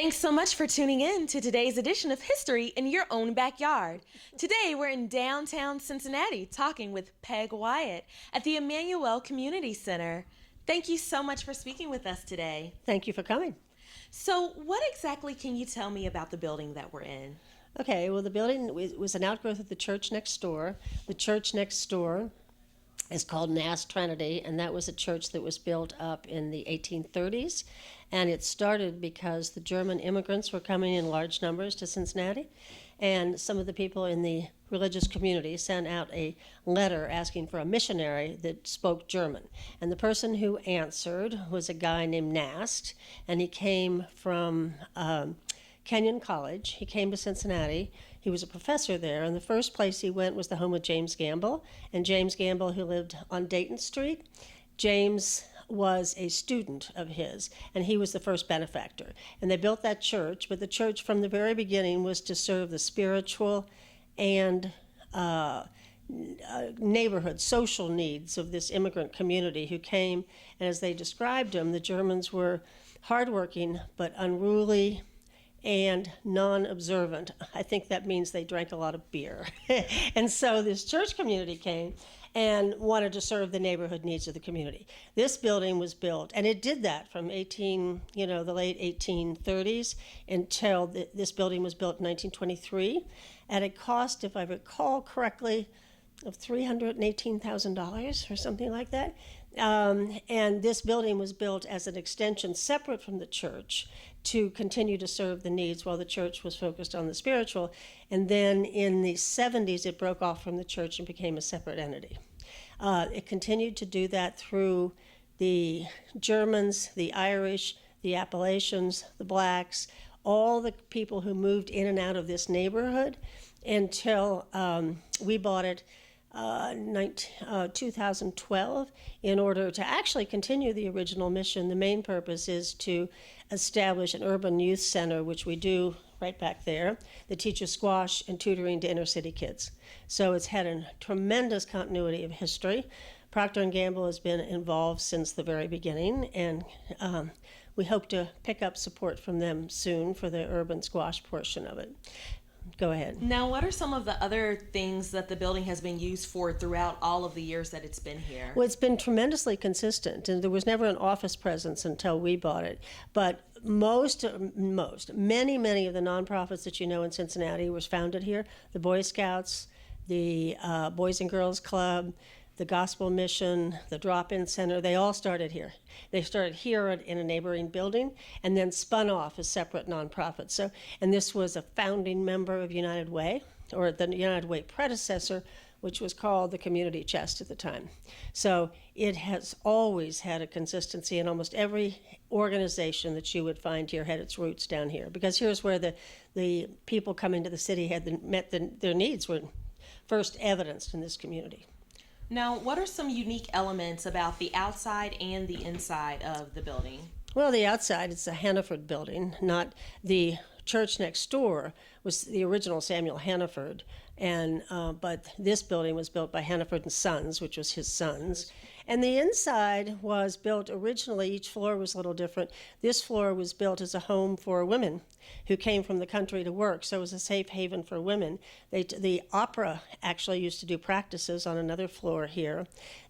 Thanks so much for tuning in to today's edition of History in Your Own Backyard. Today we're in downtown Cincinnati talking with Peg Wyatt at the Emanuel Community Center. Thank you so much for speaking with us today. Thank you for coming. So what exactly can you tell me about the building that we're in? Okay, well, the building was an outgrowth of the church next door. The church next door is called Nast Trinity, and that was a church that was built up in the 1830s. And it started because the German immigrants were coming in large numbers to Cincinnati, and some of the people in the religious community sent out a letter asking for a missionary that spoke German. And the person who answered was a guy named Nast, and he came from Kenyon College. He came to Cincinnati. He was a professor there, and the first place he went was the home of James Gamble, and James Gamble, who lived on Dayton Street. James was a student of his, and he was the first benefactor. And they built that church, but the church from the very beginning was to serve the spiritual and neighborhood, social needs of this immigrant community who came, and as they described them, the Germans were hardworking but unruly and non-observant. I think that means they drank a lot of beer. And so this church community came and wanted to serve the neighborhood needs of the community. This building was built, and it did that from the late 1830s until this building was built in 1923 at a cost, if I recall correctly, of $318,000 or something like that. And this building was built as an extension separate from the church to continue to serve the needs while the church was focused on the spiritual. And then in the 70s, it broke off from the church and became a separate entity. It continued to do that through the Germans, the Irish, the Appalachians, the blacks, all the people who moved in and out of this neighborhood until we bought it 2012 in order to actually continue the original mission. The main purpose is to establish an urban youth center, which we do right back there, that teaches squash and tutoring to inner city kids. So it's had a tremendous continuity of history. Procter & Gamble has been involved since the very beginning, and we hope to pick up support from them soon for the urban squash portion of it. Go ahead. Now, what are some of the other things that the building has been used for throughout all of the years that it's been here? Well, it's been tremendously consistent, and there was never an office presence until we bought it. But many of the nonprofits that you know in Cincinnati was founded here. The Boy Scouts, the Boys and Girls Club, the Gospel Mission, the Drop-In Center, they all started here. They started here in a neighboring building and then spun off as separate nonprofits. And this was a founding member of United Way, or the United Way predecessor, which was called the Community Chest at the time. So it has always had a consistency, and almost every organization that you would find here had its roots down here, because here's where the people coming to the city their needs were first evidenced in this community. Now, what are some unique elements about the outside and the inside of the building? Well, the outside, it's a Hannaford building, not the church next door was the original Samuel Hannaford, and but this building was built by Hannaford and Sons, which was his sons. And the inside was built originally, each floor was a little different. This floor was built as a home for women who came from the country to work, so it was a safe haven for women. The opera actually used to do practices on another floor here.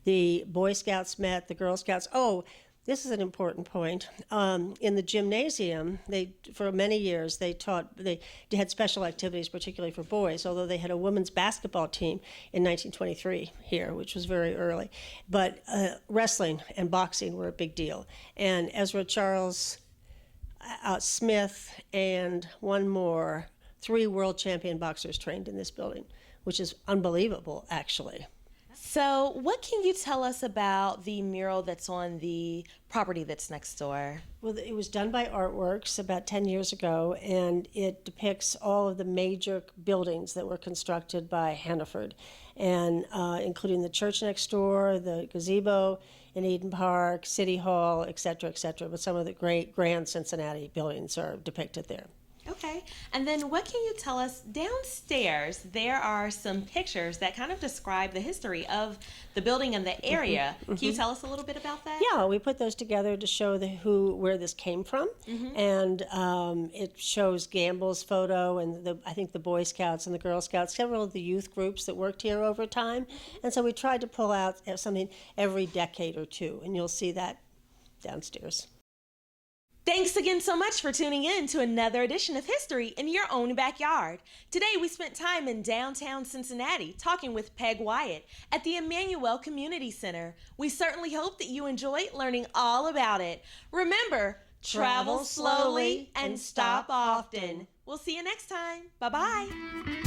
The Boy Scouts met, the Girl Scouts. Oh, this is an important point. In the gymnasium, for many years they had special activities, particularly for boys, although they had a women's basketball team in 1923 here, which was very early. But wrestling and boxing were a big deal. And Ezra Charles Smith and three world champion boxers trained in this building, which is unbelievable, actually. So what can you tell us about the mural that's on the property that's next door? Well, it was done by Artworks about 10 years ago, and it depicts all of the major buildings that were constructed by Hannaford, and including the church next door, the gazebo in Eden Park, City Hall, et cetera, but some of the great grand Cincinnati buildings are depicted there. Okay. And then what can you tell us downstairs? There are some pictures that kind of describe the history of the building and the area. Can you tell us a little bit about that? Yeah, we put those together to show where this came from, and it shows Gamble's photo and I think the Boy Scouts and the Girl Scouts, several of the youth groups that worked here over time, and so we tried to pull out something every decade or two, and you'll see that downstairs. Thanks again so much for tuning in to another edition of History in Your Own Backyard. Today we spent time in downtown Cincinnati talking with Peg Wyatt at the Emanuel Community Center. We certainly hope that you enjoyed learning all about it. Remember, travel slowly and stop often. We'll see you next time. Bye-bye.